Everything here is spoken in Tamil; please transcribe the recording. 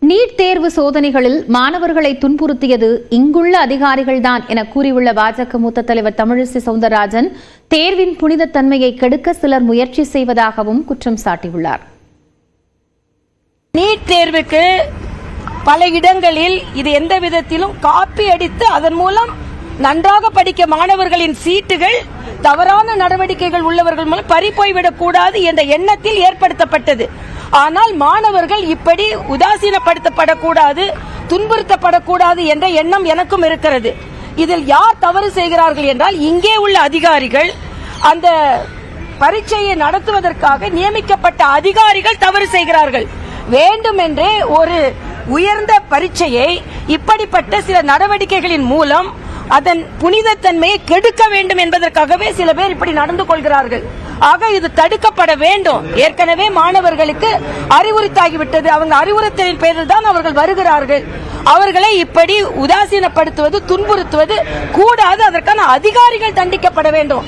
நீட் தேர்வு சோதனைகளில் மாணவர்களை துன்புறுத்தியது இங்குள்ள அதிகாரிகள்தான் என கூறியுள்ள பாஜக மூத்த தலைவர் தமிழிசை சவுந்தரராஜன் தேர்வின் புனித தன்மையை கெடுக்க சிலர் முயற்சி செய்வதாகவும் குற்றம் சாட்டியுள்ளார். நீட் தேர்வுக்கு பல இடங்களில் இது எந்த விதத்திலும் காப்பி அடித்து அதன் மூலம் நன்றாக படிக்க மாணவர்களின் சீட்டுகள் தவறான நடவடிக்கைகள் உள்ளவர்கள் மூலம் பறிபோய்விடக் கூடாது என்ற எண்ணத்தில் ஏற்படுத்தப்பட்டது. ஆனால் மாணவர்கள் இப்படி உதாசீனப்படுத்தப்படக்கூடாது, துன்புறுத்தப்படக்கூடாது என்ற எண்ணம் எனக்கும் இருக்கிறது. இதில் யார் தவறு செய்கிறார்கள் என்றால், இங்கே உள்ள அதிகாரிகள், அந்த பரீட்சையை நடத்துவதற்காக நியமிக்கப்பட்ட அதிகாரிகள் தவறு செய்கிறார்கள். வேண்டுமென்றே ஒரு உயர்ந்த பரீட்சையை இப்படிப்பட்ட சில நடவடிக்கைகளின் மூலம் அதன் புனிதத்தன்மையை கெடுக்க வேண்டும் என்பதற்காகவே சில பேர் இப்படி நடந்து கொள்கிறார்கள். ஆக இது தடுக்கப்பட வேண்டும். ஏற்கனவே மாணவர்களுக்கு அறிவுறுத்தாகிவிட்டது. அவங்க அறிவுறுத்தலின் பேரில் தான் அவர்கள் வருகிறார்கள். அவர்களை இப்படி உதாசீனப்படுத்துவது, துன்புறுத்துவது கூடாது. அதற்கான அதிகாரிகள் தண்டிக்கப்பட வேண்டும்.